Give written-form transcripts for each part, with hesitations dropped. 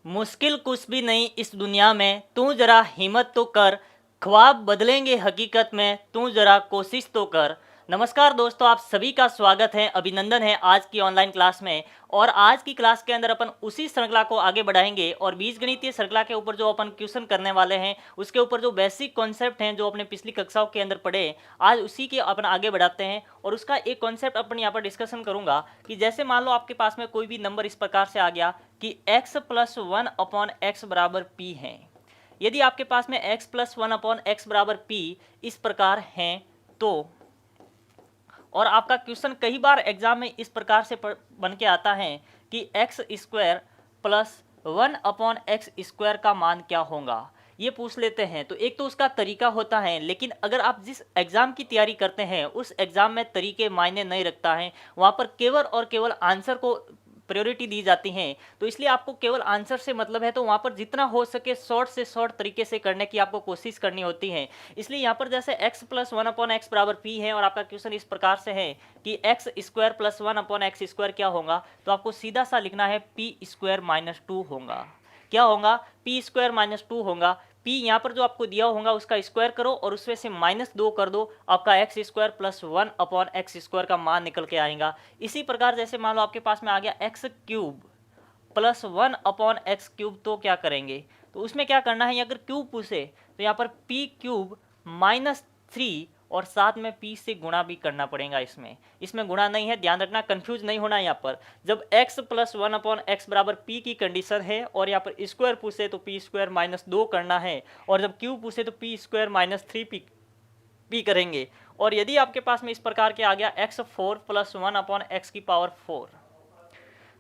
मुश्किल कुछ भी नहीं इस दुनिया में, तू जरा हिम्मत तो कर। ख्वाब बदलेंगे हकीकत में, तू जरा कोशिश तो कर। नमस्कार दोस्तों, आप सभी का स्वागत है, अभिनंदन है आज की ऑनलाइन क्लास में। और आज की क्लास के अंदर अपन उसी श्रृंखला को आगे बढ़ाएंगे और बीजगणितीय श्रृंखला के ऊपर जो अपन क्वेश्चन करने वाले हैं उसके ऊपर जो बेसिक कॉन्सेप्ट हैं जो अपने पिछली कक्षाओं के अंदर पढ़े, आज उसी के अपन आगे बढ़ाते हैं। और उसका एक कॉन्सेप्ट अपन यहाँ पर डिस्कशन करूंगा कि जैसे मान लो आपके पास में कोई भी नंबर इस प्रकार से आ गया कि x plus one upon x बराबर पी है। यदि आपके पास में x plus one upon x बराबर पी इस प्रकार हैं तो, और आपका क्वेश्चन कई बार एग्जाम में इस प्रकार से बन के आता है कि x square plus one upon x square का मान क्या होगा, ये पूछ लेते हैं। तो एक तो उसका तरीका होता है, लेकिन अगर आप जिस एग्ज़ाम की तैयारी करते हैं उस एग्ज़ाम में तरीके मायने नहीं रखता है, वहाँ पर केवल और केवल आंसर को प्रायोरिटी दी जाती हैं। तो इसलिए आपको केवल आंसर से मतलब है, तो वहाँ पर जितना हो सके शॉर्ट से शॉर्ट तरीके से करने की आपको कोशिश करनी होती है। इसलिए यहाँ पर जैसे x plus one upon x बराबर पी है और आपका क्वेश्चन इस प्रकार से है कि x square plus one upon x square क्या होगा, तो आपको सीधा सा लिखना है पी स्क्वायर माइनस टू होगा। क्या होगा? पी स्क्वायर माइनस टू होगा। पी यहाँ पर जो आपको दिया होगा उसका स्क्वायर करो और उसमें से माइनस दो कर दो, आपका x square plus one upon x square का मान निकल के आएगा। इसी प्रकार जैसे मान लो आपके पास में आ गया x cube plus one upon x cube, तो क्या करेंगे? तो उसमें क्या करना है, अगर क्यूब पूछे तो यहाँ पर पी क्यूब माइनस थ्री और साथ में p से गुणा भी करना पड़ेगा। इसमें गुणा नहीं है, ध्यान रखना, कंफ्यूज नहीं होना। यहाँ पर जब x plus one upon x बराबर पी की कंडीशन है और यहाँ पर स्क्वायर पूछे तो पी स्क्वायर माइनस दो करना है, और जब क्यूब पूछे तो P square minus three P करेंगे। और यदि आपके पास में इस प्रकार के आ गया x four plus one upon x की पावर फोर,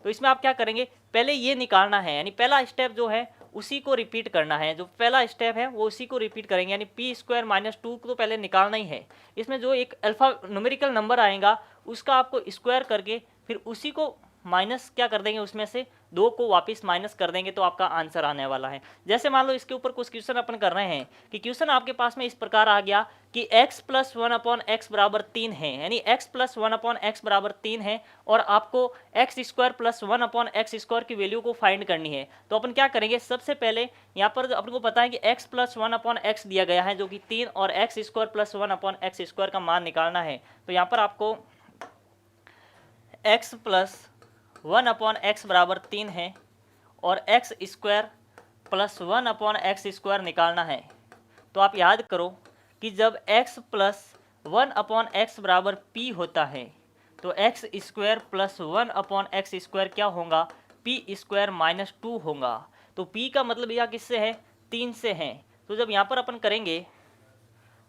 तो इसमें आप क्या करेंगे, पहले ये निकालना है, यानी पहला स्टेप जो है उसी को रिपीट करना है। जो पहला स्टेप है वो उसी को रिपीट करेंगे, यानी पी स्क्वायर माइनस टू को तो पहले निकालना ही है। इसमें जो एक अल्फा न्यूमेरिकल नंबर आएगा उसका आपको स्क्वायर करके फिर उसी को माइनस क्या कर देंगे, उसमें से दो को वापस माइनस कर देंगे, तो आपका आंसर आने वाला है। जैसे मान लो इसके ऊपर कुछ क्वेश्चन अपन कर रहे हैं कि क्वेश्चन आपके पास में इस प्रकार आ गया कि x plus one upon x बराबर तीन है, यानी x plus one upon x बराबर तीन है और आपको x square plus one upon x square की वैल्यू को फाइंड करनी है। तो अपन क्या करेंगे, सबसे पहले यहाँ पर अपन को पता है कि x plus one upon x दिया गया है जो कि तीन, और x square plus one upon x square का मान निकालना है। तो यहाँ पर आपको x plus one upon x बराबर तीन है और x square plus one upon x square निकालना है। तो आप याद करो कि जब x plus one upon x बराबर p होता है तो x square plus one upon x square क्या होगा, पी स्क्वायर माइनस टू होगा। तो p का मतलब यह किससे है, तीन से है। तो जब यहाँ पर अपन करेंगे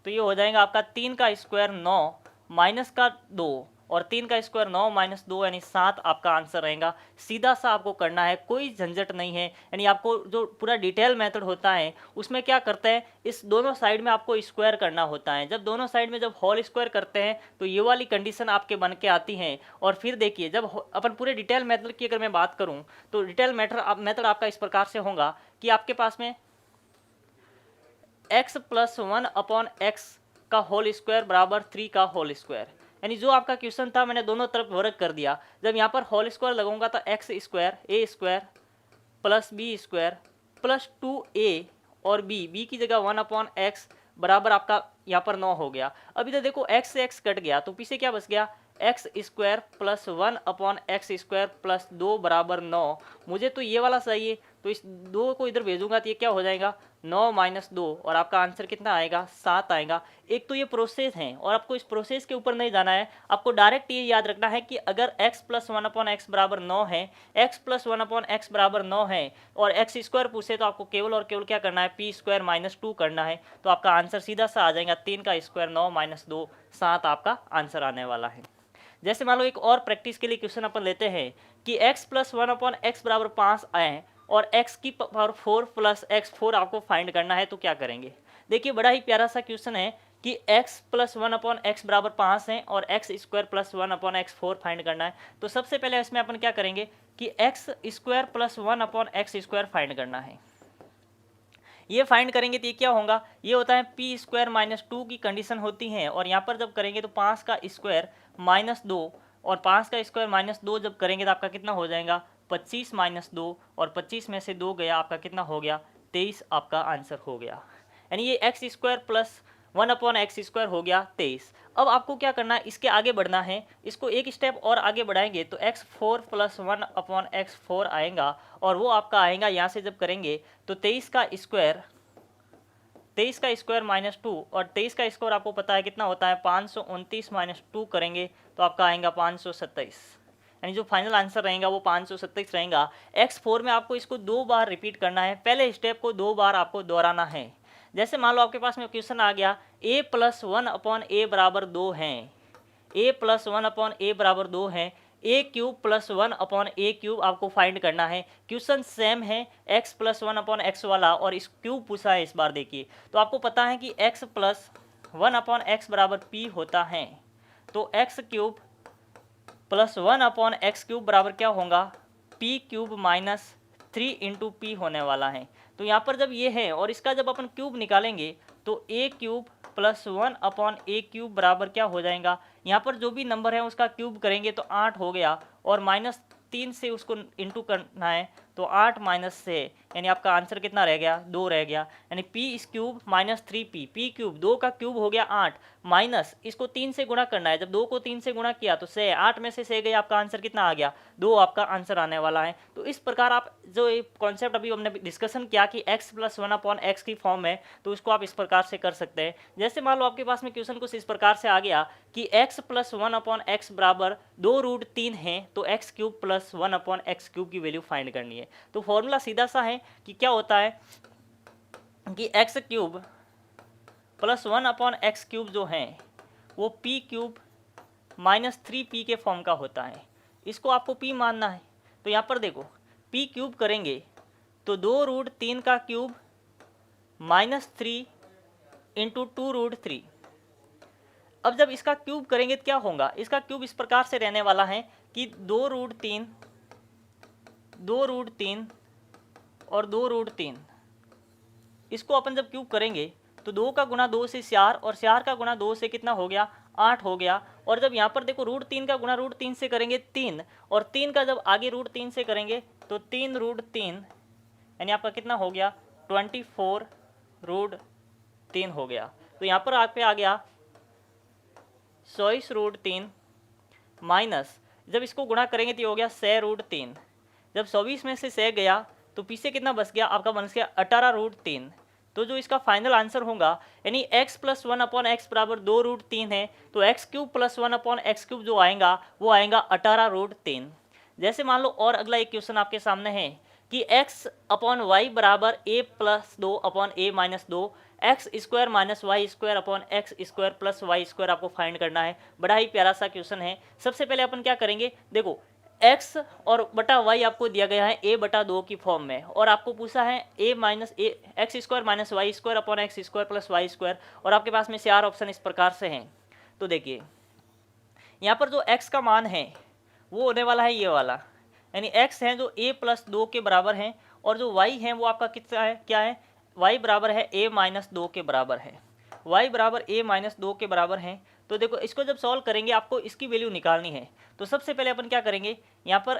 तो ये हो जाएगा आपका तीन का स्क्वायर नौ माइनस का दो, और तीन का स्क्वायर नौ माइनस दो यानी सात आपका आंसर रहेगा। सीधा सा आपको करना है, कोई झंझट नहीं है। यानी आपको जो पूरा डिटेल मेथड होता है उसमें क्या करते हैं, इस दोनों साइड में आपको स्क्वायर करना होता है। जब दोनों साइड में जब होल स्क्वायर करते हैं तो ये वाली कंडीशन आपके बन के आती है। और फिर देखिए, जब अपन पूरे डिटेल मेथड की अगर मैं बात करूँ तो डिटेल मेथड आपका इस प्रकार से होगा कि आपके पास में x plus one upon x का होल स्क्वायर बराबर थ्री का होल स्क्वायर, यानी जो आपका क्वेश्चन था मैंने दोनों तरफ वर्ग कर दिया। जब यहाँ पर होल स्क्वायर लगाऊंगा तो x square a square plus b square plus two a और बी की जगह वन अपॉन एक्स बराबर आपका यहाँ पर 9 हो गया। अभी तो देखो x से x कट गया तो पीछे क्या बच गया, x square plus one upon x square plus दो बराबर 9। मुझे तो ये वाला चाहिए, तो इस दो को इधर भेजूंगा तो ये क्या हो जाएगा, 9 माइनस दो, और आपका आंसर कितना आएगा, 7 आएगा। एक तो ये प्रोसेस है और आपको इस प्रोसेस के ऊपर नहीं जाना है, आपको डायरेक्ट ये याद रखना है कि अगर x plus one upon x बराबर 9 है, x plus one upon x बराबर 9 है और एक्स स्क्वायर पूछे तो आपको केवल और केवल क्या करना है, पी स्क्वायर माइनस टू करना है। तो आपका आंसर सीधा सा आ जाएगा, तीन का स्क्वायर 9 माइनस दो, 7 आपका आंसर आने वाला है। जैसे मान लो एक और प्रैक्टिस के लिए क्वेश्चन अपन लेते हैं कि x plus one upon x बराबर 5 आए और x की पावर 4 प्लस एक्स 4 आपको फाइंड करना है, तो क्या करेंगे। देखिए बड़ा ही प्यारा सा क्वेश्चन है कि x plus one upon x बराबर 5 है और x square plus one upon x 4 find करना है। तो सबसे पहले इसमें अपन क्या करेंगे कि x square plus one upon x square find करना है। ये फाइंड करेंगे तो ये क्या होगा, ये होता है पी स्क्वायर माइनस टू की कंडीशन होती है। और यहाँ पर जब करेंगे तो 5 का स्क्वायर माइनस दो, और 5 का स्क्वायर माइनस दो जब करेंगे तो आपका कितना हो जाएगा, 25 माइनस 2 और 25 में से 2 गया, आपका कितना हो गया 23 आपका आंसर हो गया। यानी ये एक्स स्क्वायर प्लस 1/x² हो गया 23। अब आपको क्या करना है, इसके आगे बढ़ना है, इसको एक स्टेप और आगे बढ़ाएंगे तो x4 + 1/x4 आएगा और वो आपका आएगा यहाँ से जब करेंगे तो 23 का स्क्वायर -2 और 23 का स्क्वायर आपको पता है कितना होता है 529 - 2 करेंगे तो आपका आएगा 527। यानी जो फाइनल आंसर रहेगा वो 527 रहेगा। x4 में आपको इसको 2 बार रिपीट करना है, पहले स्टेप को 2 बार आपको दोहराना है। जैसे मान लो आपके पास में क्वेश्चन आ गया a + 1/a = 2 है, a + 1/a = 2 है, a³ + 1/a³ आपको फाइंड करना है। क्वेश्चन सेम है x + 1/x वाला और इस क्यूब पूछा है इस बार। देखिए तो आपको पता है कि x + 1/x = p होता है, तो x³ + 1/x³ बराबर क्या होगा p³ - 3 × p होने वाला है। तो यहाँ पर जब ये है और इसका जब अपन क्यूब निकालेंगे तो a³ + 1/a³ बराबर क्या हो जाएगा, यहाँ पर जो भी नंबर है उसका क्यूब करेंगे तो 8 हो गया और -3 से उसको इंटू करना है तो 8 - से यानी आपका आंसर कितना रह गया 2 रह गया। यानी p³ - 3p, p³ 2 का क्यूब हो गया 8 माइनस इसको 3 से गुणा करना है, जब 2 को 3 से गुणा किया तो 6, 8 में से 6 गया, आपका आंसर कितना आ गया 2 आपका आंसर आने वाला है। तो इस प्रकार आप जो कॉन्सेप्ट अभी हमने डिस्कशन किया कि x + 1/x की फॉर्म है तो इसको आप इस प्रकार से कर सकते हैं। जैसे मान लो आपके पास में क्वेश्चन कुछ इस प्रकार से आ गया कि x + 1/x = 2√3 है तो x³ + 1/x³ की वैल्यू फाइंड करनी है। तो फॉर्मूला सीधा सा है कि क्या होता है कि x³ + 1/x³ जो है वो p³ - 3p के फॉर्म का होता है, इसको आपको p मानना है। तो यहाँ पर देखो p³ करेंगे तो 2√3 का क्यूब -3 × 2√3। अब जब इसका क्यूब करेंगे तो क्या होगा, इसका क्यूब इस प्रकार से रहने वाला है कि 2√3 और 2√3, इसको अपन जब क्यूब करेंगे तो 2 का गुणा 2 से 4 और 4 का गुणा 2 से कितना हो गया 8 हो गया। और जब यहाँ पर देखो √3 का गुणा √3 से करेंगे 3 और 3 का जब आगे √3 से करेंगे तो 3√3 यानी आपका कितना हो गया 24√3 हो गया। तो यहाँ पर आप पे आ गया 24√3 माइनस जब इसको गुणा करेंगे तो ये हो गया 6√3, जब 24 में से 6 गया तो पीछे कितना बच गया आपका बन गया 18√3। तो जो इसका फाइनल आंसर होगा यानी x + 1/x = 2√3 है तो x³ + 1/x³ जो आएगा वो आएगा 18√3। जैसे मान लो और अगला एक क्वेश्चन आपके सामने है कि x/y = a + 2/a - 2 x² - y² x² + y² आपको फाइंड करना है। बड़ा ही प्यारा सा क्वेश्चन है। सबसे पहले अपन क्या करेंगे, देखो x और बटा y आपको दिया गया है a/2 की फॉर्म में और आपको पूछा है x² - y² x² + y² और आपके पास में 4 ऑप्शन इस प्रकार से हैं। तो देखिए यहाँ पर जो x का मान है वो होने वाला है ये वाला, यानी x है जो a + 2 के बराबर है और जो y है वो आपका कितना है, क्या है y बराबर है a - 2 के बराबर है, y बराबर a - 2 के बराबर है। तो देखो इसको जब सॉल्व करेंगे आपको इसकी वैल्यू निकालनी है। तो सबसे पहले अपन क्या करेंगे, यहाँ पर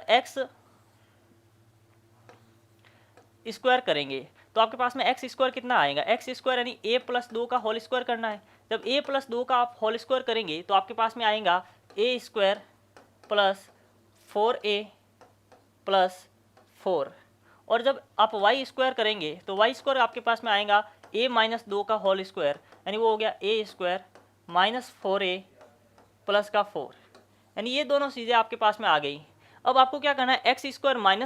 x² करेंगे तो आपके पास में x² कितना आएगा x² यानी a + 2 का होल स्क्वायर करना है। जब a + 2 का आप होल स्क्वायर करेंगे तो आपके पास में आएगा a² + 4a + 4 और जब आप y² करेंगे तो y² आपके पास में आएगा a - 2 का होल स्क्वायर यानी वो हो गया a² - 4a + का 4, यानी ये दोनों चीज़ें आपके पास में आ गई। अब आपको क्या करना है x² -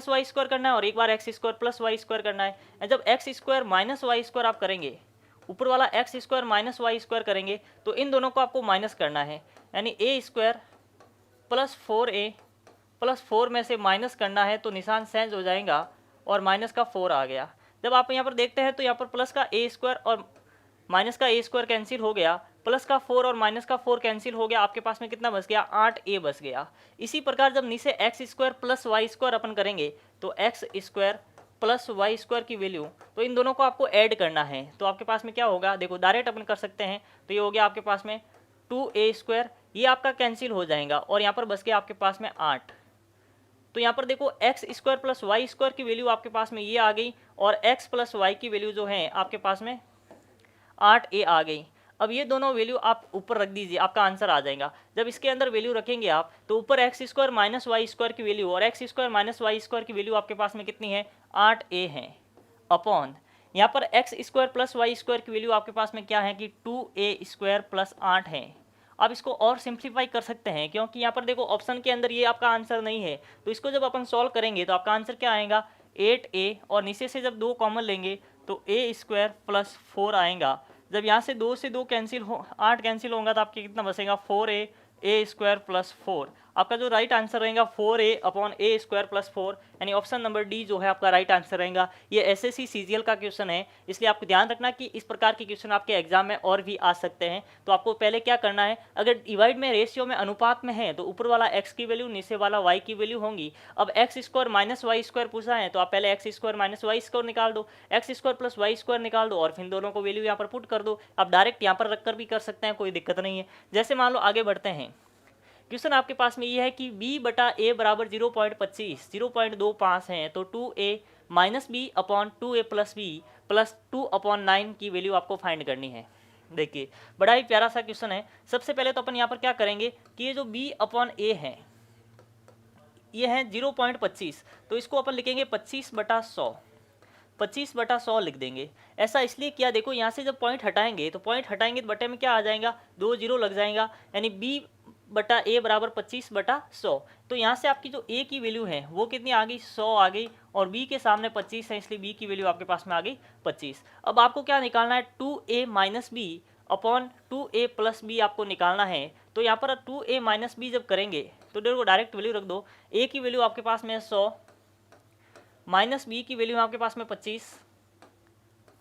y² करना है और एक बार x² + y² करना है। जब x² - y² आप करेंगे, ऊपर वाला x² - y² करेंगे तो इन दोनों को आपको माइनस करना है, यानी a² + 4a + 4 में से माइनस करना है तो निशान चेंज हो जाएगा और माइनस का 4 आ गया। जब आप यहाँ पर देखते हैं तो यहाँ पर प्लस का a² और माइनस का a² कैंसिल हो गया, प्लस का 4 और माइनस का 4 कैंसिल हो गया, आपके पास में कितना बच गया 8a बच गया। इसी प्रकार जब नीचे x² + y² अपन करेंगे तो x² + y² की वैल्यू, तो इन दोनों को आपको ऐड करना है। तो आपके पास में क्या होगा, देखो डायरेक्ट अपन कर सकते हैं तो ये हो गया आपके पास में 2a², ये आपका कैंसिल हो जाएगा और यहाँ पर बच गया आपके पास में 8। तो यहाँ पर देखो x square plus y square की वैल्यू आपके पास में ये आ गई और एक्स प्लस वाई की वैल्यू जो है आपके पास में 8a आ गई। अब ये दोनों वैल्यू आप ऊपर रख दीजिए, आपका आंसर आ जाएगा। जब इसके अंदर वैल्यू रखेंगे आप तो ऊपर x square minus y square की वैल्यू और x square minus y square की वैल्यू आपके पास में कितनी है 8a है अपॉन यहाँ पर x square plus y square की वैल्यू आपके पास में क्या है कि 2a स्क्वायर प्लस 8 है। आप इसको और सिंप्लीफाई कर सकते हैं क्योंकि यहाँ पर देखो ऑप्शन के अंदर ये आपका आंसर नहीं है, तो इसको जब अपन सॉल्व करेंगे तो आपका आंसर क्या आएगा 8a और नीचे से जब 2 कॉमन लेंगे तो a स्क्वायर प्लस 4 आएगा। जब यहाँ से 2 से 2 कैंसिल हो 8 कैंसिल होगा तो आपके कितना बचेगा 4a स्क्वायर प्लस 4। आपका जो राइट आंसर रहेगा 4a upon a square plus 4 यानी ऑप्शन नंबर डी जो है आपका राइट आंसर रहेगा। ये एसएससी सीजीएल का क्वेश्चन है, इसलिए आपको ध्यान रखना कि इस प्रकार के क्वेश्चन आपके एग्जाम में और भी आ सकते हैं। तो आपको पहले क्या करना है, अगर डिवाइड में रेशियो में अनुपात में है तो ऊपर वाला x की वैल्यू नीचे वाला y की वैल्यू होंगी। अब x square minus y square पूछा है तो आप पहले x square minus y square निकाल दो, x square plus y square निकाल दो और फिर दोनों को वैल्यू यहाँ पर पुट कर दो। आप डायरेक्ट यहाँ पर रखकर भी कर सकते हैं, कोई दिक्कत नहीं है। जैसे मान लो आगे बढ़ते हैं, क्वेश्चन आपके पास में ये है कि b बटा a बराबर 0.25 0.25 है तो 2a minus b upon 2a plus b plus 2 upon 9 की वैल्यू आपको फाइंड करनी है। देखिए बड़ा ही प्यारा सा क्वेश्चन है। सबसे पहले तो अपन यहाँ पर क्या करेंगे कि ये जो b अपॉन a है ये है 0.25, तो इसको अपन लिखेंगे 25/100, 25/100 लिख देंगे। ऐसा इसलिए किया, देखो यहाँ से जब पॉइंट हटाएंगे तो बटे में क्या आ जाएगा 2 0 लग जाएगा, यानी b बटा ए बराबर 25/100। तो यहाँ से आपकी जो a की वैल्यू है वो कितनी आ गई 100 आ गई और b के सामने 25 है, इसलिए b की वैल्यू आपके पास में आ गई 25। अब आपको क्या निकालना है 2a minus b upon 2a plus b आपको निकालना है। तो यहाँ पर 2a माइनस बी जब करेंगे तो देखो डायरेक्ट वैल्यू रख दो, a की वैल्यू आपके पास में 100 माइनस बी की वैल्यू आपके पास में 25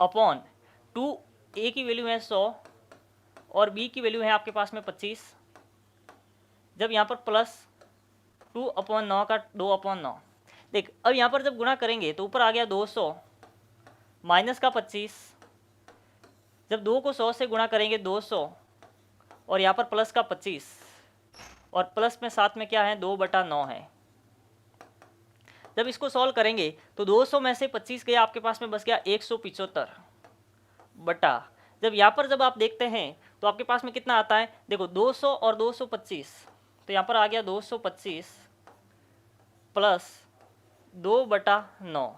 अपॉन 2a की वैल्यू है 100 और b की वैल्यू है आपके पास में 25। जब यहाँ पर प्लस 2/9 का 2/9, देख अब यहाँ पर जब गुणा करेंगे तो ऊपर आ गया 200 माइनस का 25, जब 2 को 100 से गुणा करेंगे 200 और यहाँ पर प्लस का 25 और प्लस में साथ में क्या है 2/9 है। जब इसको सॉल्व करेंगे तो 200 में से 25 गया आपके पास में बस गया 175 बटा, जब यहाँ पर जब आप देखते हैं तो आपके पास में कितना आता है, देखो 200 और 225, तो यहाँ पर आ गया 225 प्लस 2/9।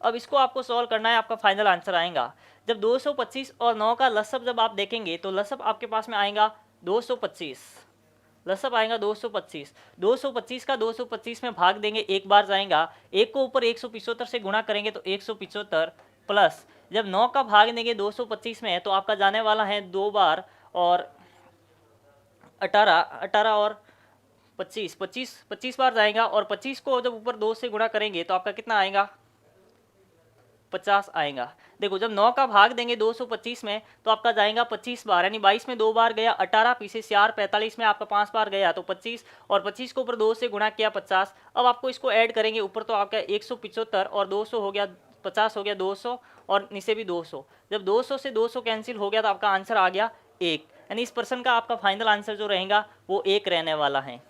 अब इसको आपको सॉल्व करना है, आपका फाइनल आंसर आएगा। जब 225 और 9 का लसअप जब आप देखेंगे तो लसअप आपके पास में आएगा 225, लसअप आएगा 225। 225 का 225 में भाग देंगे एक बार जाएगा, एक को ऊपर 175 से गुणा करेंगे तो 175 प्लस जब 9 का भाग देंगे 225 में तो आपका जाने वाला है 2 बार और 18 और 25 बार जाएगा और 25 को जब ऊपर 2 से गुणा करेंगे तो आपका कितना आएगा 50 आएगा। देखो जब 9 का भाग देंगे 225 में तो आपका जाएगा 25 बार, यानी 22 में 2 बार गया, 18 पीछे 4 45 में आपका 5 बार गया तो 25 और 25 को ऊपर 2 से गुणा किया 50। अब आपको इसको ऐड करेंगे, ऊपर तो आपका 175 और 200 हो गया 50 हो गया 200 और नीचे भी 200। जब 200 से 200 कैंसिल हो गया तो आपका आंसर आ गया 1, यानी इस पर्सन का आपका फाइनल आंसर जो रहेगा वो 1 रहने वाला है।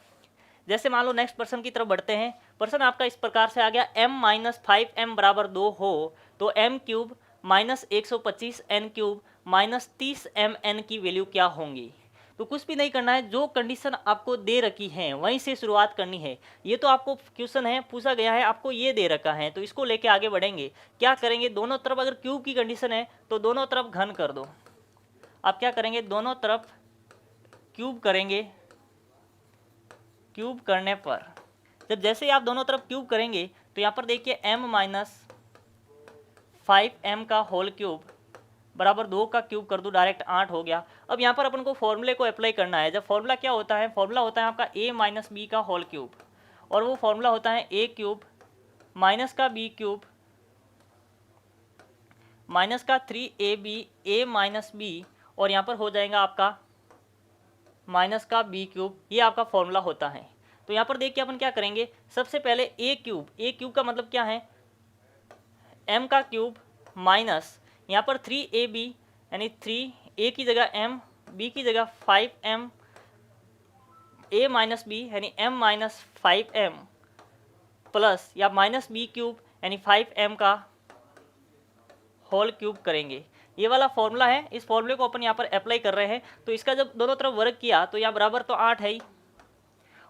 जैसे मान लो नेक्स्ट पर्सन की तरफ बढ़ते हैं। पर्सन आपका इस प्रकार से आ गया m माइनस 5m बराबर 2 हो तो m cube minus 125 n cube minus 30 mn की वैल्यू क्या होंगी। तो कुछ भी नहीं करना है, जो कंडीशन आपको दे रखी है वहीं से शुरुआत करनी है। ये तो आपको क्वेश्चन है पूछा गया है, आपको ये दे रखा है तो इसको लेके आगे बढ़ेंगे। क्या करेंगे, दोनों तरफ अगर क्यूब की कंडीशन है तो दोनों तरफ घन कर दो। आप क्या करेंगे, दोनों तरफ क्यूब करेंगे। क्यूब करने पर जब जैसे ही आप दोनों तरफ क्यूब करेंगे तो यहाँ पर देखिए m माइनस 5m का होल क्यूब बराबर 2 का क्यूब कर दो, डायरेक्ट 8 हो गया। अब यहाँ पर अपन को फॉर्मूले को अप्लाई करना है। जब फॉर्मूला क्या होता है, फॉर्मूला होता है आपका a माइनस बी का होल क्यूब और वो फॉर्मूला होता है a क्यूब माइनस का b क्यूब माइनस का 3ab a माइनस b और यहाँ पर हो जाएगा आपका माइनस का b क्यूब। ये आपका फॉर्मूला होता है। तो यहाँ पर देखिए अपन क्या करेंगे, सबसे पहले a क्यूब का मतलब क्या है m का क्यूब माइनस यहाँ पर 3ab यानी 3a की जगह m, b की जगह 5m, a माइनस b यानी m माइनस 5m प्लस या माइनस बी क्यूब यानी 5m का होल क्यूब करेंगे। ये वाला फॉर्मूला है, इस फॉर्मूले को अपन यहाँ पर अप्लाई कर रहे हैं। तो इसका जब दोनों तरफ वर्ग किया तो यहाँ बराबर तो 8 है ही,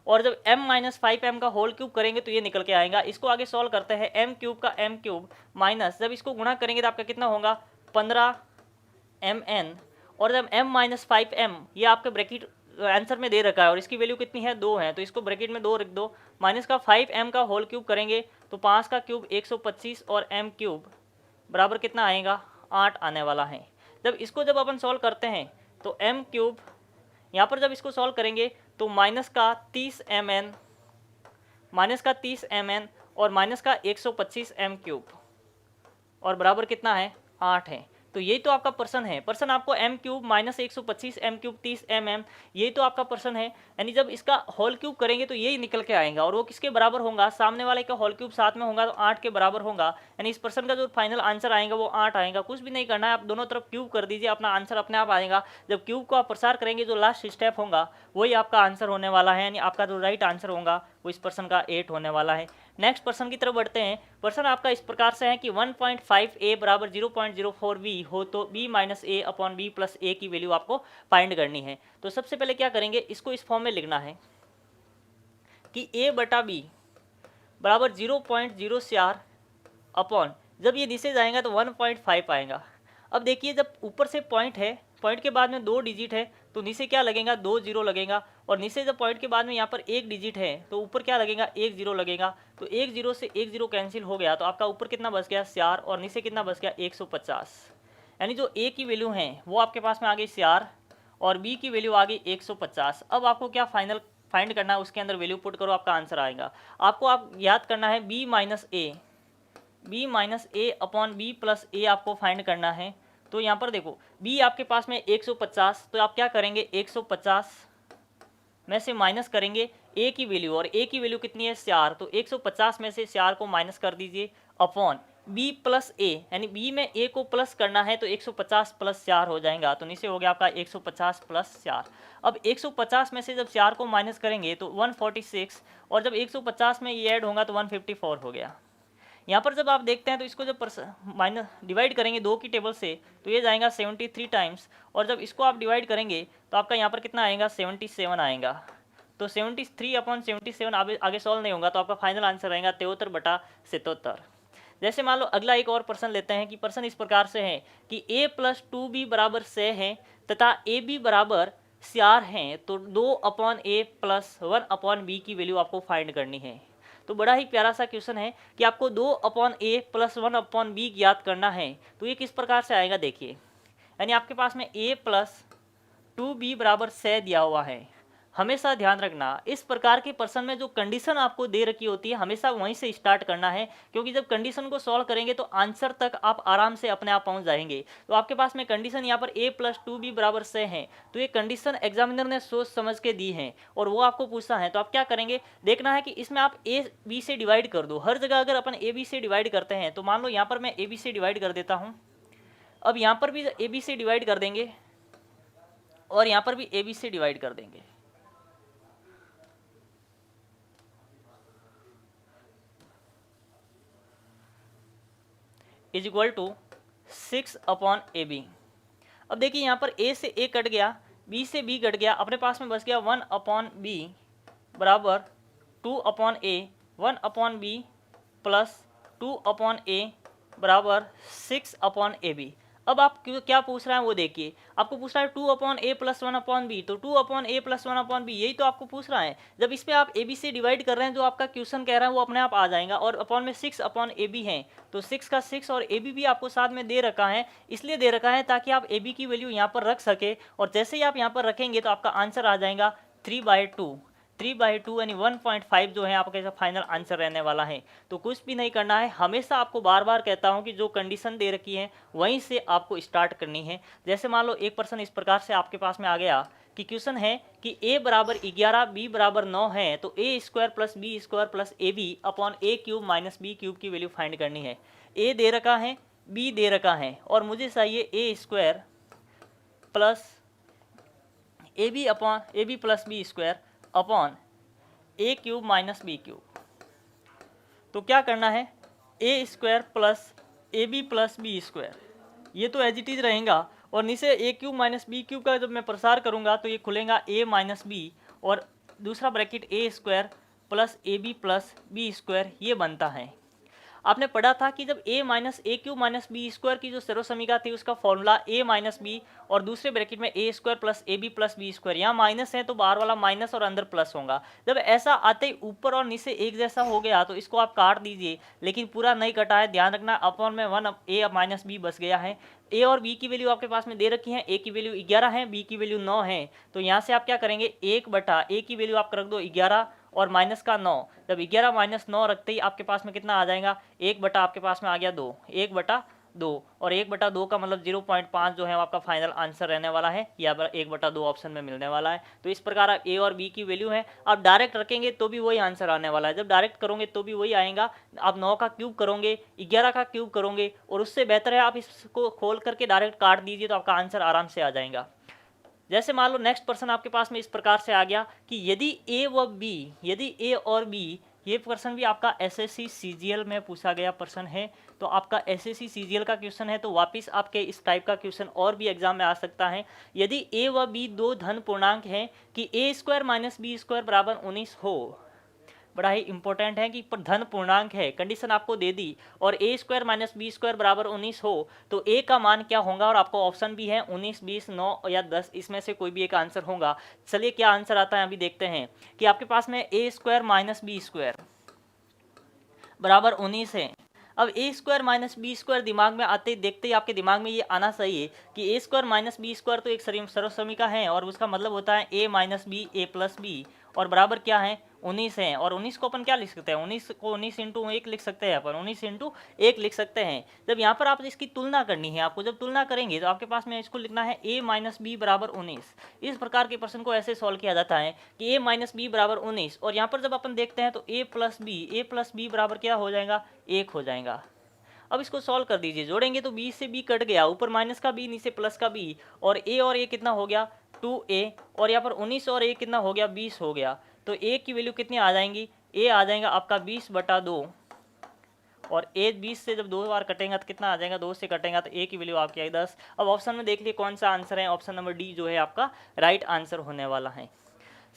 और जब m माइनस 5m का होल क्यूब करेंगे तो ये निकल के आएगा। इसको आगे सॉल्व करते हैं, m क्यूब का m क्यूब माइनस जब इसको गुणा करेंगे तो आपका कितना होगा 15mn, और जब m माइनस 5m ये आपके ब्रैकेट आंसर में दे रखा है और इसकी वैल्यू कितनी है 2 है, तो इसको ब्रैकेट में 2 रख दो, माइनस का 5m का होल क्यूब करेंगे तो 5 का क्यूब 125 और m क्यूब बराबर कितना आएगा 8 आने वाला है। जब इसको जब अपन सॉल्व करते हैं तो m क्यूब यहाँ पर जब इसको सॉल्व करेंगे तो माइनस का 30 mn और माइनस का 125 m क्यूब और बराबर कितना है 8 है। तो यही तो आपका पर्सन है, पर्सन आपको m cube minus 125 m cube 30 mm, यही तो आपका पर्सन है। यानी जब इसका होल क्यूब करेंगे तो यही निकल के आएगा, और वो किसके बराबर होगा, सामने वाले का होल क्यूब साथ में होगा तो 8 के बराबर होगा। यानी इस पर्सन का जो फाइनल आंसर आएगा वो 8 आएगा। कुछ भी नहीं करना है, आप दोनों तरफ क्यूब कर दीजिए, अपना आंसर अपने आप आएगा। जब क्यूब को आप प्रसार करेंगे जो लास्ट स्टेप होगा वही आपका आंसर होने वाला है, यानी आपका जो राइट आंसर होगा वो इस पर्सन का 8 होने वाला है। नेक्स्ट पर्सन की तरफ बढ़ते हैं। पर्सन आपका इस प्रकार से है कि 1.5a बराबर 0.04b हो तो b माइनस ए अपॉन बी प्लस ए की वैल्यू आपको फाइंड करनी है। तो सबसे पहले क्या करेंगे, इसको इस फॉर्म में लिखना है कि a बटा b बराबर 0.04 अपॉन, जब ये नीचे जाएगा तो 1.5 आएगा। अब देखिए जब ऊपर से पॉइंट है, पॉइंट के बाद में 2 डिजिट है तो नीचे क्या लगेगा 2 0 लगेगा, और नीचे जब पॉइंट के बाद में यहाँ पर 1 डिजिट है तो ऊपर क्या लगेगा 1 0 लगेगा। तो 1 0 से 1 0 कैंसिल हो गया, तो आपका ऊपर कितना बच गया 4 और नीचे कितना बच गया 150। यानी जो a की वैल्यू है वो आपके पास में आ गई 4 और b की वैल्यू आ गई 150। अब आपको क्या फाइंड करना है, उसके अंदर वैल्यू पुट करो, आपका आंसर आएगा। आपको आप याद करना है b माइनस ए अपॉन बी प्लस ए आपको फाइंड करना है। तो यहाँ पर देखो b आपके पास में 150, तो आप क्या करेंगे 150 में से माइनस करेंगे a की वैल्यू, और a की वैल्यू कितनी है 4, तो 150 में से 4 को माइनस कर दीजिए अपॉन b प्लस a, यानी b में a को प्लस करना है तो 150 प्लस 4 हो जाएगा, तो नीचे हो गया आपका 150 प्लस 4। अब 150 में से जब 4 को माइनस करेंगे तो 146, और जब 150 में ये ऐड होगा तो 154 हो गया। यहाँ पर जब आप देखते हैं तो इसको जब माइनस डिवाइड करेंगे 2 की टेबल से तो ये जाएगा 73 टाइम्स, और जब इसको आप डिवाइड करेंगे तो आपका यहाँ पर कितना आएगा 77 आएगा। तो 73 अपॉन 77 आगे सॉल्व नहीं होगा, तो आपका फाइनल आंसर आएगा 73 बटा 77। जैसे मान लो अगला एक और पर्सन लेते हैं कि पर्सन इस प्रकार से है कि a प्लस 2b बराबर 6 है तथा ए बी बराबर 4 हैं, तो 2 अपॉन ए प्लस 1 अपॉन बी की वैल्यू आपको फाइंड करनी है। तो बड़ा ही प्यारा सा क्वेश्चन है कि आपको 2 अपॉन ए प्लस 1 अपॉन बी ज्ञात करना है। तो ये किस प्रकार से आएगा देखिए, यानी आपके पास में a प्लस 2b बराबर 6 दिया हुआ है। हमेशा ध्यान रखना इस प्रकार के पर्सन में जो कंडीशन आपको दे रखी होती है हमेशा वहीं से स्टार्ट करना है, क्योंकि जब कंडीशन को सॉल्व करेंगे तो आंसर तक आप आराम से अपने आप पहुंच जाएंगे। तो आपके पास में कंडीशन यहाँ पर a प्लस 2b बराबर 6 है, तो ये कंडीशन एग्जामिनर ने सोच समझ के दी है और वो आपको पूछता है। तो आप क्या करेंगे, देखना है कि इसमें आप a b से डिवाइड कर दो। हर जगह अगर अपन a b से डिवाइड करते हैं तो मान लो यहाँ पर मैं a b से डिवाइड कर देता हूँ, अब यहाँ पर भी a b से डिवाइड कर देंगे और यहाँ पर भी a b से डिवाइड कर देंगे। Is equal to 6 upon a b. अब देखिए यहाँ पर a से a कट गया, b से b कट गया, अपने पास में बच गया 1 अपॉन b बराबर 2 upon a, 1 upon b plus 2 upon a बराबर 6 अपॉन ए बी। अब आप क्या पूछ रहे हैं वो देखिए, आपको पूछ रहा है 2 अपॉन ए प्लस 1 अपॉन बी, तो 2 अपॉन ए प्लस 1 अपॉन बी यही तो आपको पूछ रहा है। जब इस पे आप ए बी से डिवाइड कर रहे हैं जो आपका क्वेश्चन कह रहा है वो अपने आप आ जाएगा, और अपॉन में 6 अपॉन ए बी है तो 6 का 6 और ए बी भी आपको साथ में दे रखा है, इसलिए दे रखा है ताकि आप ए बी की वैल्यू यहाँ पर रख सके, और जैसे ही आप यहाँ पर रखेंगे तो आपका आंसर आ जाएगा 3/2 यानी 1.5 जो है आपका फाइनल आंसर रहने वाला है। तो कुछ भी नहीं करना है, हमेशा आपको बार बार कहता हूं कि जो कंडीशन दे रखी है वहीं से आपको स्टार्ट करनी है। जैसे मान लो एक पर्सन इस प्रकार से आपके पास में आ गया कि क्वेश्चन है कि a बराबर 11 b बराबर 9 है, तो a square plus b square plus a b upon a cube minus b cube की वैल्यू फाइंड करनी है। a दे रखा है, b दे रखा है, और मुझे चाहिए a square plus a b upon a b plus b square upon a cube minus b cube. तो क्या करना है, a square plus a b plus b square, ये तो एज इट इज रहेगा। और नीचे a cube minus b cube का जब मैं प्रसार करूंगा तो ये खुलेगा ए माइनस बी, और दूसरा bracket a square plus a b plus b square, ये बनता है। आपने पढ़ा था कि जब a minus a cube minus b square की जो सर्वसमीका थी उसका फॉर्मूला a माइनस बी और दूसरे ब्रैकेट में a square plus a b plus b square, यहाँ माइनस है तो बाहर वाला माइनस और अंदर प्लस होगा। जब ऐसा आते ही ऊपर और नीचे एक जैसा हो गया तो इसको आप काट दीजिए, लेकिन पूरा नहीं कटा है, ध्यान रखना। अपॉन में 1 ए माइनस बी बच गया है। ए और बी की वैल्यू आपके पास में दे रखी है, ए की वैल्यू 11 है, बी की वैल्यू 9 है। तो यहाँ से आप क्या करेंगे, 1 ए की वैल्यू आप रख दो 11 और माइनस का 9। जब 11 माइनस 9 रखते ही आपके पास में कितना आ जाएगा, 1 आपके पास में आ गया 2, 1/2। और 1/2 का मतलब 0.5 जो है आपका फाइनल आंसर रहने वाला है, या 1/2 ऑप्शन में मिलने वाला है। तो इस प्रकार आप ए और बी की वैल्यू है, आप डायरेक्ट रखेंगे तो भी वही आंसर आने वाला है, जब डायरेक्ट करोगे तो भी वही आएगा। आप 9 का क्यूब करोगे, 11 का क्यूब करोगे, और उससे बेहतर है आप इसको खोल करके डायरेक्ट काट दीजिए तो आपका आंसर आराम से आ जाएगा। जैसे मान लो नेक्स्ट पर्सन आपके पास में इस प्रकार से आ गया कि यदि ए व बी, यदि ए और बी, ये पर्सन भी आपका एसएससी सीजीएल में पूछा गया पर्सन है, तो आपका एसएससी सीजीएल का क्वेश्चन है, तो वापस आपके इस टाइप का क्वेश्चन और भी एग्जाम में आ सकता है। यदि ए व बी दो धन पूर्णांक हैं कि ए स्क्वायर माइनस बी स्क्वायर बराबर 19 हो, बड़ा ही इंपॉर्टेंट है कि धन पूर्णांक है, कंडीशन आपको दे दी, और ए स्क्वायर माइनस बी स्क्वायर बराबर 19 हो, तो ए का मान क्या होगा, और आपको ऑप्शन भी है 19, 20, 9 या 10, इसमें से कोई भी एक आंसर होगा। चलिए क्या आंसर आता है अभी देखते हैं कि आपके पास में a square minus b square बराबर 19 है। अब ए स्क्वायर माइनस बी स्क्वायर दिमाग में आते ही देखते ही आपके दिमाग में ये आना चाहिए कि ए स्क्वायर माइनस बी स्क्वायर तो एक सर्वसमीका है, और उसका मतलब होता है ए माइनस बी ए प्लस बी, और बराबर क्या है 19 है। और 19 को अपन क्या लिख सकते हैं, 19 को 19 इंटू 1 लिख सकते हैं अपन, 19 इंटू 1 लिख सकते हैं। जब यहाँ पर आप इसकी तुलना करनी है, आपको जब तुलना करेंगे तो आपके पास में इसको लिखना है a माइनस बी बराबर 19। इस प्रकार के प्रश्न को ऐसे सॉल्व किया जाता है कि a माइनस बी बराबर 19, और यहाँ पर जब अपन देखते हैं तो a प्लस बी बराबर क्या हो जाएगा, 1 हो जाएगा। अब इसको सॉल्व कर दीजिए, जोड़ेंगे तो b से b कट गया, ऊपर माइनस का b नीचे प्लस का b, और a कितना हो गया 2a, और यहाँ पर 19 और a कितना हो गया 20 हो गया। तो a की वैल्यू कितनी आ जाएंगी, a आ जाएगा आपका 20/2, और a 20 से जब 2 बार कटेगा तो कितना आ जाएगा, 2 से कटेगा तो a की वैल्यू आपकी आई 10। अब ऑप्शन में देख लिए कौन सा आंसर है, ऑप्शन नंबर डी जो है आपका राइट आंसर होने वाला है।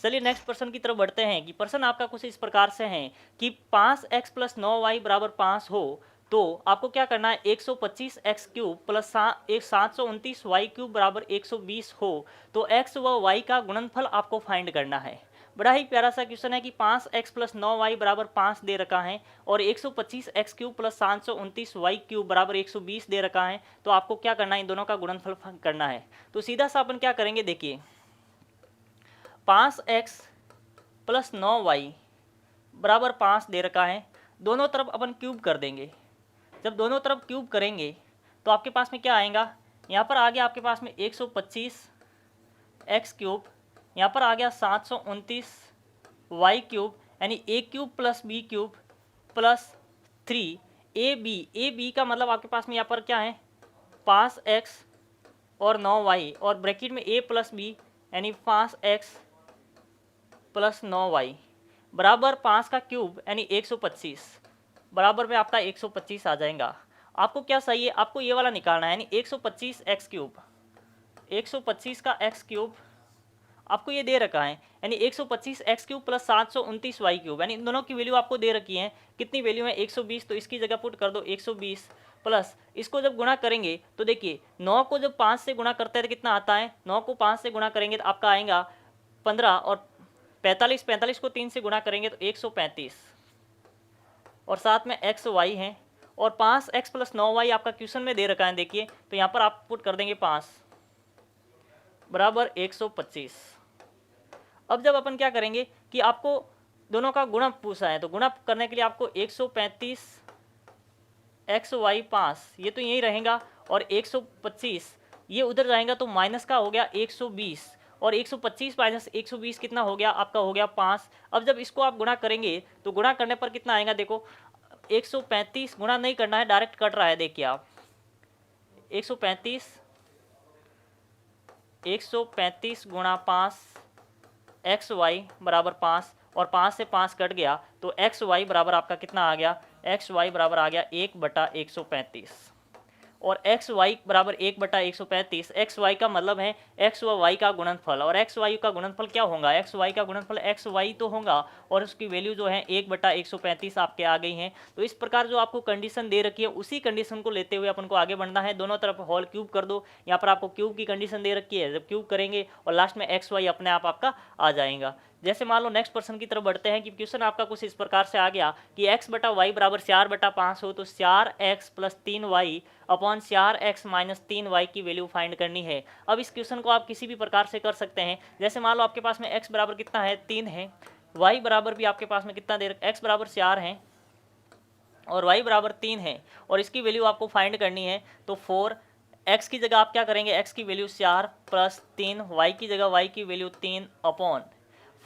चलिए नेक्स्ट पर्सन की तरफ बढ़ते हैं कि पर्सन आपका कुछ इस प्रकार से है कि 5x प्लस 9y बराबर 5 हो, तो आपको क्या करना है, 125x cube plus 729y cube बराबर 120 हो, तो x व y का गुणनफल आपको फाइंड करना है। बड़ा ही प्यारा सा क्वेश्चन है कि 5x प्लस 9y बराबर 5 दे रखा है, और 125x cube plus 729y cube बराबर 120 दे रखा है, तो आपको क्या करना है, इन दोनों का गुणनफल करना है। तो सीधा सा अपन क्या करेंगे, देखिए 5x प्लस 9y बराबर 5 दे रखा है, दोनों तरफ अपन क्यूब कर देंगे। जब दोनों तरफ क्यूब करेंगे तो आपके पास में क्या आएगा, यहाँ पर आ गया आपके पास में 125x क्यूब, यहाँ पर आ गया 729y क्यूब, यानी a cube plus b cube plus 3ab का मतलब आपके पास में यहाँ पर क्या है 5x और 9y, और ब्रैकेट में a प्लस बी यानी 5x प्लस 9y बराबर 5 का क्यूब यानी 125, बराबर में आपका 125 आ जाएगा। आपको क्या चाहिए, आपको ये वाला निकालना है, यानी 125x क्यूब, 125 का x क्यूब आपको ये दे रखा है, यानी 125x cube plus 729y cube, यानी इन दोनों की वैल्यू आपको दे रखी है। कितनी वैल्यू है 120, तो इसकी जगह पुट कर दो 120 प्लस, इसको जब गुणा करेंगे तो देखिए 9 को जब 5 से गुणा करते हैं तो कितना आता है, 9 को 5 से गुणा करेंगे तो आपका आएगा 15, और 45 को 3 से गुणा करेंगे तो 135, और साथ में एक्स वाई है, और 5x प्लस 9y आपका क्वेश्चन में दे रखा है, देखिए तो यहाँ पर आप पुट कर देंगे 5 बराबर 125। अब जब अपन क्या करेंगे कि आपको दोनों का गुणा पूछा है, तो गुणा करने के लिए आपको 135 एक्स वाई 5 ये तो यही रहेगा, और 125 ये उधर जाएगा तो माइनस का हो गया 120, और 125 माइनस 120 कितना हो गया, आपका हो गया 5। अब जब इसको आप गुणा करेंगे तो गुणा करने पर कितना आएगा, देखो 135 गुणा नहीं करना है, डायरेक्ट कट रहा है, देखिए आप 135 गुणा 5 एक्स वाई बराबर 5, और 5 से 5 कट गया तो एक्स वाई बराबर आपका कितना आ गया, एक्स वाई बराबर आ गया 1/135 और एक्स वाई बराबर 1/135। एक्स वाई का मतलब है एक्स व वाई का गुणनफल, और एक्स वाई का गुणनफल क्या होगा, एक्स वाई का गुणनफल एक्स वाई तो होगा और उसकी वैल्यू जो है 1/135 आपके आ गई है। तो इस प्रकार जो आपको कंडीशन दे रखी है उसी कंडीशन को लेते हुए अपन को आगे बढ़ना है। दोनों तरफ होल क्यूब कर दो, यहाँ पर आपको क्यूब की कंडीशन दे रखी है, जब क्यूब करेंगे और लास्ट में एक्स वाई अपने आप आपका आ जाएगा। जैसे मान लो नेक्स्ट पर्सन की तरफ बढ़ते हैं कि क्वेश्चन आपका कुछ इस प्रकार से आ गया कि x बटा वाई बराबर 4/5 हो तो 4x plus 3y upon 4x minus 3y की वैल्यू फाइंड करनी है। अब इस क्वेश्चन को आप किसी भी प्रकार से कर सकते हैं। जैसे मान लो आपके पास में x बराबर कितना है 3 है, y बराबर भी आपके पास में कितना दे रखा है, x बराबर 4 है और y बराबर 3 है और इसकी वैल्यू आपको फाइंड करनी है। तो 4 x की जगह आप क्या करेंगे, x की वैल्यू 4 प्लस 3, y की जगह y की वैल्यू 3 अपॉन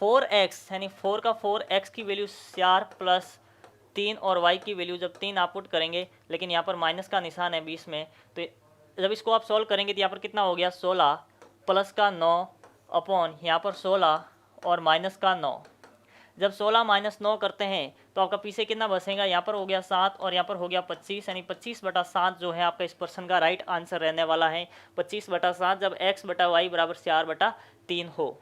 4x यानी 4 का 4 x की वैल्यू 4 प्लस 3 और y की वैल्यू जब 3 आप पुट करेंगे, लेकिन यहाँ पर माइनस का निशान है बीच में, तो जब इसको आप सॉल्व करेंगे तो यहाँ पर कितना हो गया 16 प्लस का 9 अपॉन यहाँ पर 16 और माइनस का 9। जब 16 माइनस 9 करते हैं तो आपका पीछे कितना बचेगा, यहाँ पर हो गया 7 और यहाँ पर हो गया 25, यानी 25/7 जो है आपका इस पर्सन का राइट आंसर रहने वाला है। 25/7 जब x बटा वाई बराबर 4/3 हो।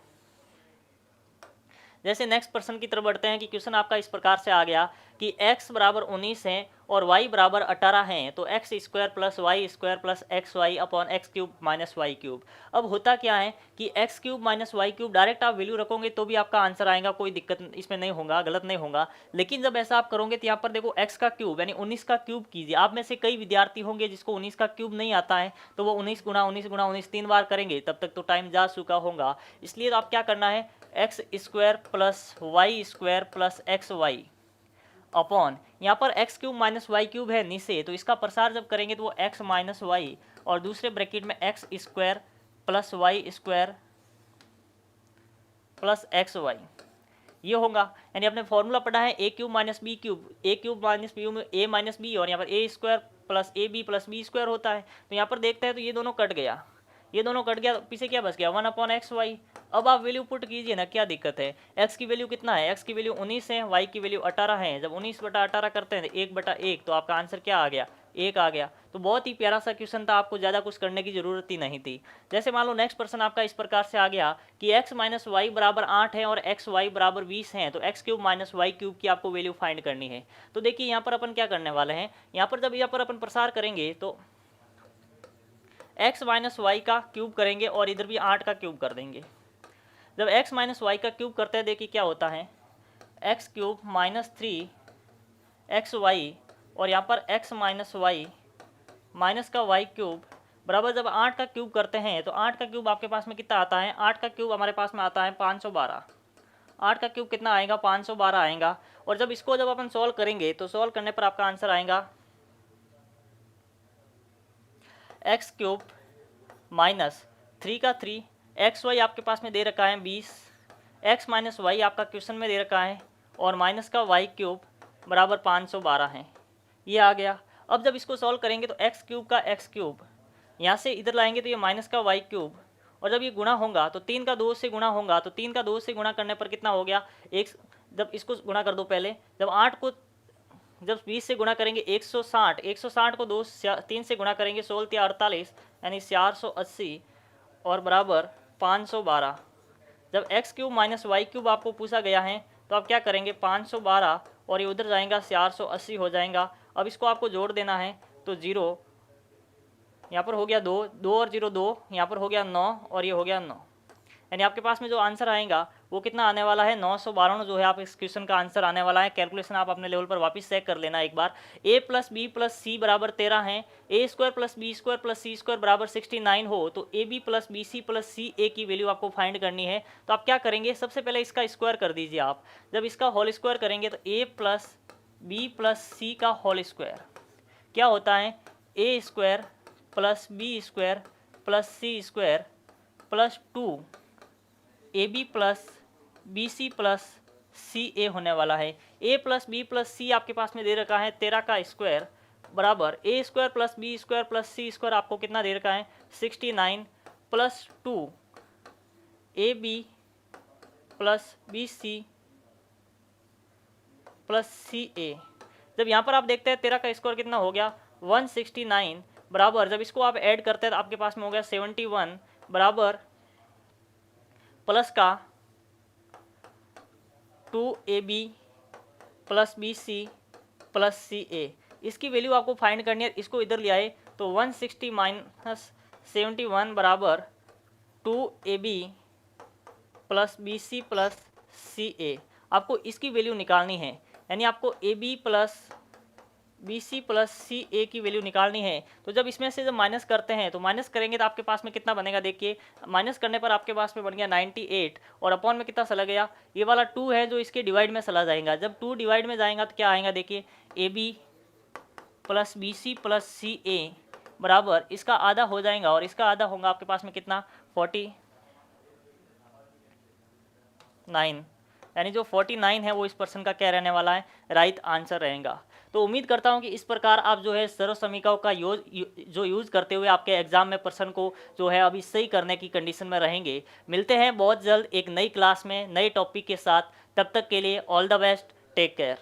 जैसे नेक्स्ट पर्सन की तरफ बढ़ते हैं कि क्वेश्चन आपका इस प्रकार से आ गया कि x बराबर 19 है और y बराबर 18 है तो x square plus y square plus x y upon x cube minus y cube. अब होता क्या है कि x cube minus y cube direct आप वैल्यू रखोगे तो भी आपका आंसर आएगा, कोई दिक्कत इसमें नहीं होगा, गलत नहीं होगा। लेकिन जब ऐसा आप करोगे तो यहाँ पर देखो एक्स का क्यूब यानी 19 का क्यूब कीजिए। आप में से कई विद्यार्थी होंगे जिसको 19 का क्यूब नहीं आता है तो वो 19 गुणा 19 गुणा 19 3 बार करेंगे, तब तक तो टाइम जा चुका होगा। इसलिए आप क्या करना है, x square plus y square plus x y upon यहाँ पर x cube minus y cube है नीचे, तो इसका प्रसार जब करेंगे तो वो एक्स माइनस वाई और दूसरे ब्रैकेट में x square plus y square plus x y ये होगा। यानी आपने फॉर्मूला पढ़ा है a cube minus b cube, a cube minus b में ए माइनस बी और यहाँ पर a square plus a b plus b square होता है। तो यहाँ पर देखते हैं तो ये दोनों कट गया, ये दोनों कट गया, पीछे क्या बच गया 1/x/y। अब आप वैल्यू पुट कीजिए ना, क्या दिक्कत है। x की वैल्यू कितना है, x की वैल्यू 19 है, y की वैल्यू 18 है। जब 19/18 करते हैं 1/1 तो आपका आंसर क्या आ गया, 1 आ गया। तो बहुत ही प्यारा सा क्वेश्चन था, आपको ज़्यादा कुछ करने की जरूरत ही नहीं थी। जैसे मान लो नेक्स्ट पर्सन आपका इस प्रकार से आ गया कि x माइनस वाई बराबर 8 है और एक्स वाई बराबर 20 है तो x cube minus y cube की आपको वैल्यू फाइंड करनी है। तो देखिए यहाँ पर अपन क्या करने वाले हैं, यहाँ पर जब यहाँ पर अपन प्रसार करेंगे तो x माइनस वाई का क्यूब करेंगे और इधर भी 8 का क्यूब कर देंगे। जब x माइनस वाई का क्यूब करते हैं देखिए क्या होता है, एक्स क्यूब माइनस 3xy और यहाँ पर x माइनस वाई माइनस का y क्यूब बराबर जब 8 का क्यूब करते हैं तो 8 का क्यूब आपके पास में कितना आता है, 8 का क्यूब हमारे पास में आता है 512। 8 का क्यूब कितना आएगा, 512 आएगा। और जब इसको जब अपन सॉल्व करेंगे तो सॉल्व करने पर आपका आंसर आएगा एक्स क्यूब माइनस 3 का 3, एक्स वाई आपके पास में दे रखा है 20, एक्स माइनस वाई आपका क्वेश्चन में दे रखा है और माइनस का वाई क्यूब बराबर 512 है, ये आ गया। अब जब इसको सॉल्व करेंगे तो एक्स क्यूब का एक्स क्यूब यहाँ से इधर लाएंगे तो ये माइनस का वाई क्यूब और जब ये गुणा होगा तो 3 का 2 से गुणा होगा तो 3 का 2 से गुणा करने पर कितना हो गया, एक जब इसको गुणा कर दो पहले, जब 8 को जब 20 से गुणा करेंगे 160, 160 को 3 से गुणा करेंगे 16 या 48 यानी 480 और बराबर 512। जब x cube minus y cube आपको पूछा गया है तो आप क्या करेंगे 512 और ये उधर जाएगा 480 हो जाएगा। अब इसको आपको जोड़ देना है तो 0 यहाँ पर हो गया 2, 2 और 0 2, यहाँ पर हो गया 9 और ये हो गया 9। यानी आपके पास में जो आंसर आएगा वो कितना आने वाला है 992 जो है आप इस क्वेश्चन का आंसर आने वाला है। कैलकुलेशन आप अपने लेवल पर वापस चेक कर लेना एक बार। a plus b plus c बराबर 13 है, a square plus b square plus c square बराबर 69 हो तो a b plus b c plus c a की वैल्यू आपको फाइंड करनी है। तो आप क्या करेंगे, सबसे पहले इसका स्क्वायर कर दीजिए आप। जब इसका होल स्क्वायर करेंगे तो a plus b plus c का होल स्क्वायर क्या होता है, a square plus b square plus c square plus 2 a b plus b c plus c a होने वाला है। A plus b plus c आपके पास में दे रखा है 13 का स्क्वायर बराबर a square plus b square plus c square आपको कितना दे रखा है 69 plus 2 a b plus b c plus c a. जब यहाँ पर आप देखते हैं 13 का स्क्वायर कितना हो गया 169 बराबर, जब इसको आप ऐड करते हैं तो आपके पास में हो गया 71 बराबर प्लस का 2ab plus BC plus CA। इसकी वैल्यू आपको फाइंड करनी है, इसको इधर ले आए तो 160 माइनस 71 बराबर 2ab plus BC plus CA। आपको इसकी वैल्यू निकालनी है, यानी आपको AB plus BC plus CA की वैल्यू निकालनी है। तो जब इसमें से जब माइनस करते हैं तो माइनस करेंगे तो आपके पास में कितना बनेगा, देखिए माइनस करने पर आपके पास में बन गया 98 और अपॉन में कितना चला गया, ये वाला 2 है जो इसके डिवाइड में चला जाएगा। जब 2 डिवाइड में जाएगा तो क्या आएगा, देखिए AB plus BC plus CA बराबर इसका आधा हो जाएगा और इसका आधा होगा आपके पास में कितना 49, यानी जो 49 है वो इस पर्सन का क्या रहने वाला है, राइट आंसर रहेगा। तो उम्मीद करता हूं कि इस प्रकार आप जो है सर्व समीकरणों का यूज़ करते हुए आपके एग्जाम में पर्सन को जो है अभी सही करने की कंडीशन में रहेंगे। मिलते हैं बहुत जल्द एक नई क्लास में नए टॉपिक के साथ, तब तक के लिए all the best, take care.